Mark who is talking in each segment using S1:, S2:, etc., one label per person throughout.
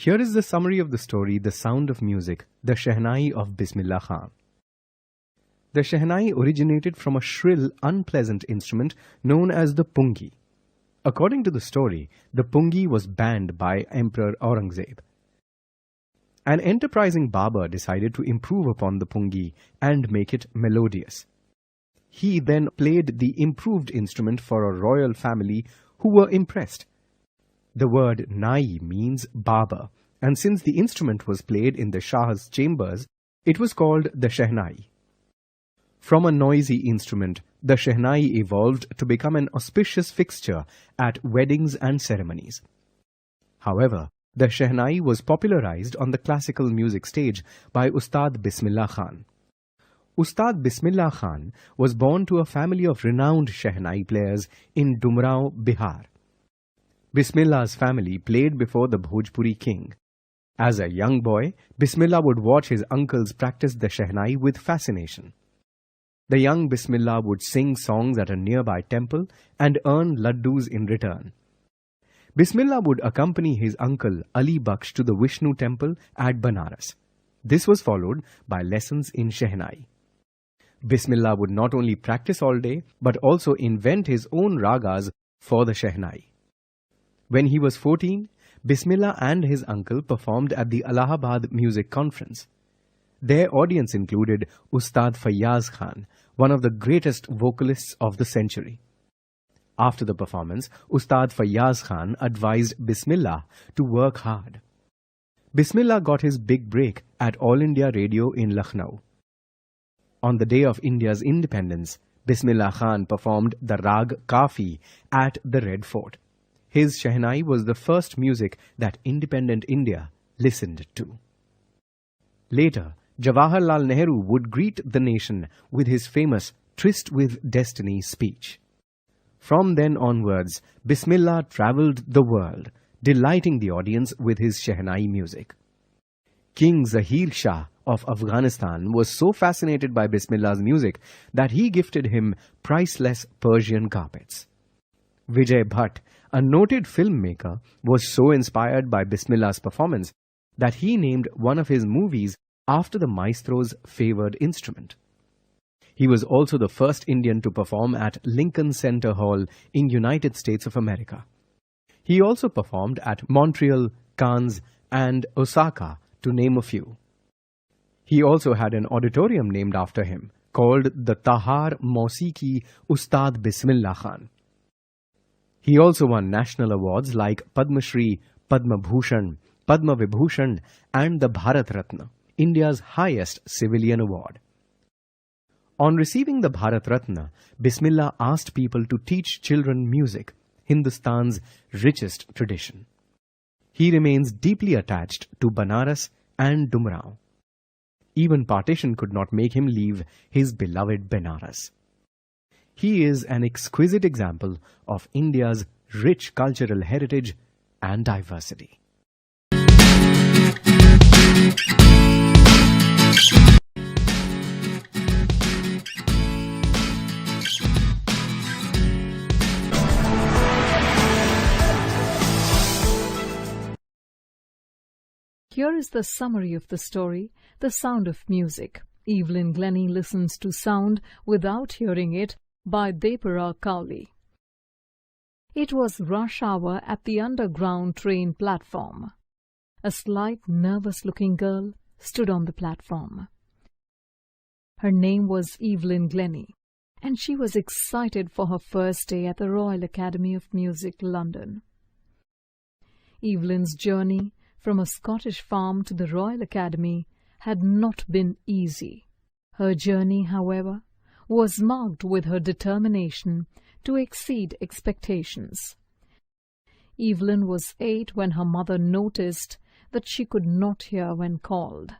S1: Here is the summary of the story, The Sound of Music, the Shehnai of Bismillah Khan. The Shehnai originated from a shrill, unpleasant instrument known as the pungi. According to the story, the pungi was banned by Emperor Aurangzeb. An enterprising barber decided to improve upon the pungi and make it melodious. He then played the improved instrument for a royal family who were impressed. The word nai means barber, and since the instrument was played in the Shah's chambers, it was called the Shehnai. From a noisy instrument, the Shehnai evolved to become an auspicious fixture at weddings and ceremonies. However, the Shehnai was popularized on the classical music stage by Ustad Bismillah Khan. Ustad Bismillah Khan was born to a family of renowned Shehnai players in Dumrao, Bihar. Bismillah's family played before the Bhojpuri king. As a young boy, Bismillah would watch his uncles practice the Shehnai with fascination. The young Bismillah would sing songs at a nearby temple and earn laddus in return. Bismillah would accompany his uncle Ali Baksh to the Vishnu temple at Banaras. This was followed by lessons in Shehnai. Bismillah would not only practice all day, but also invent his own ragas for the Shehnai. When he was 14, Bismillah and his uncle performed at the Allahabad Music Conference. Their audience included Ustad Fayyaz Khan, one of the greatest vocalists of the century. After the performance, Ustad Fayyaz Khan advised Bismillah to work hard. Bismillah got his big break at All India Radio in Lucknow. On the day of India's independence, Bismillah Khan performed the Rag Kafi at the Red Fort. His Shehnai was the first music that independent India listened to. Later, Jawaharlal Nehru would greet the nation with his famous Tryst with Destiny speech. From then onwards, Bismillah travelled the world, delighting the audience with his Shehnai music. King Zahir Shah of Afghanistan was so fascinated by Bismillah's music that he gifted him priceless Persian carpets. Vijay Bhatt, a noted filmmaker, was so inspired by Bismillah's performance that he named one of his movies after the maestro's favored instrument. He was also the first Indian to perform at Lincoln Center Hall in United States of America. He also performed at Montreal, Cannes, and Osaka, to name a few. He also had an auditorium named after him, called the Tahar Mausiki Ustad Bismillah Khan. He also won national awards like Padma Shri, Padma Bhushan, Padma Vibhushan, and the Bharat Ratna, India's highest civilian award. On receiving the Bharat Ratna, Bismillah asked people to teach children music, Hindustan's richest tradition. He remains deeply attached to Banaras and Dumrao. Even partition could not make him leave his beloved Benares. He is an exquisite example of India's rich cultural heritage and diversity.
S2: Here is the summary of the story, The Sound of Music. Evelyn Glennie listens to sound without hearing it, by Depara Cowley. It was rush hour at the underground train platform. A slight, nervous-looking girl stood on the platform. Her name was Evelyn Glennie, and she was excited for her first day at the Royal Academy of Music, London. Evelyn's journey from a Scottish farm to the Royal Academy had not been easy. Her journey, however, was marked with her determination to exceed expectations. Evelyn was 8 when her mother noticed that she could not hear when called.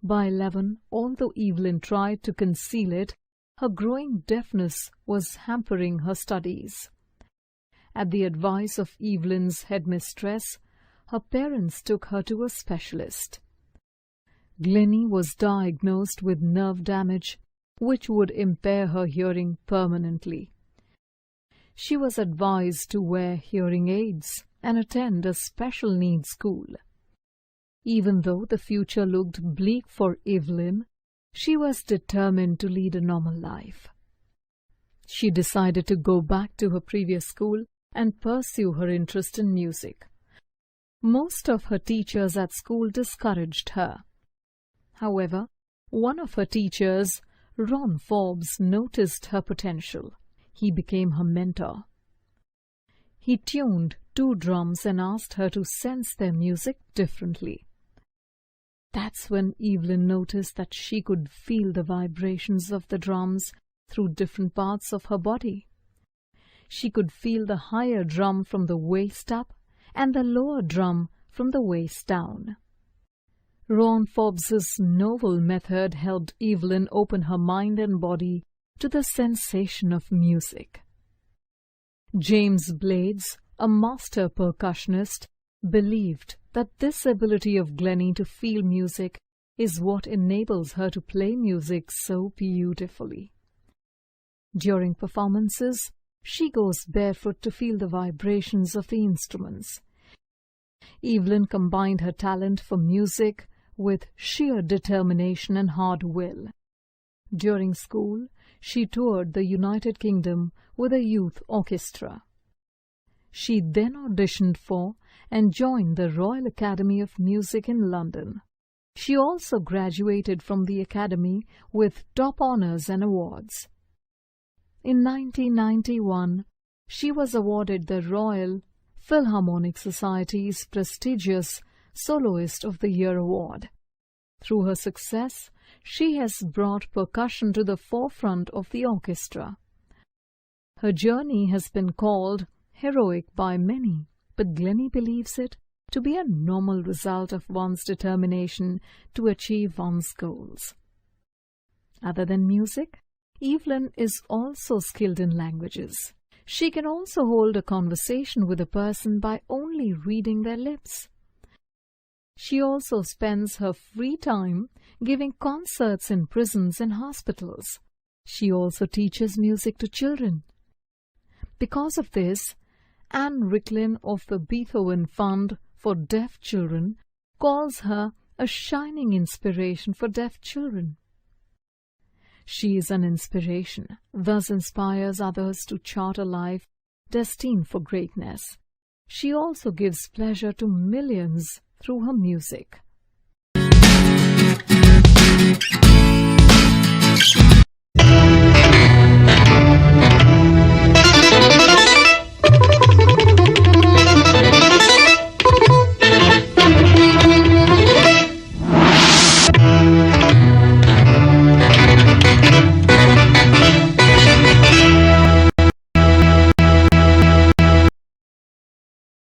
S2: By 11, although Evelyn tried to conceal it, her growing deafness was hampering her studies. At the advice of Evelyn's headmistress, her parents took her to a specialist. Glennie was diagnosed with nerve damage, which would impair her hearing permanently. She was advised to wear hearing aids and attend a special needs school. Even though the future looked bleak for Evelyn, she was determined to lead a normal life. She decided to go back to her previous school and pursue her interest in music. Most of her teachers at school discouraged her. However, one of her teachers, Ron Forbes, noticed her potential. He became her mentor. He tuned 2 drums and asked her to sense their music differently. That's when Evelyn noticed that she could feel the vibrations of the drums through different parts of her body. She could feel the higher drum from the waist up and the lower drum from the waist down. Ron Forbes's novel method helped Evelyn open her mind and body to the sensation of music. James Blades, a master percussionist, believed that this ability of Glennie to feel music is what enables her to play music so beautifully. During performances, she goes barefoot to feel the vibrations of the instruments. Evelyn combined her talent for music with sheer determination and hard will. During school, she toured the United Kingdom with a youth orchestra. She then auditioned for and joined the Royal Academy of Music in London. She also graduated from the Academy with top honours and awards. In 1991, she was awarded the Royal Philharmonic Society's prestigious Soloist of the Year award. Through her success, she has brought percussion to the forefront of the orchestra. Her journey has been called heroic by many, but Glennie believes it to be a normal result of one's determination to achieve one's goals. Other than music, Evelyn is also skilled in languages. She can also hold a conversation with a person by only reading their lips. She also spends her free time giving concerts in prisons and hospitals. She also teaches music to children. Because of this, Anne Ricklin of the Beethoven Fund for Deaf Children calls her a shining inspiration for deaf children. She is an inspiration, thus inspires others to chart a life destined for greatness. She also gives pleasure to millions through her music.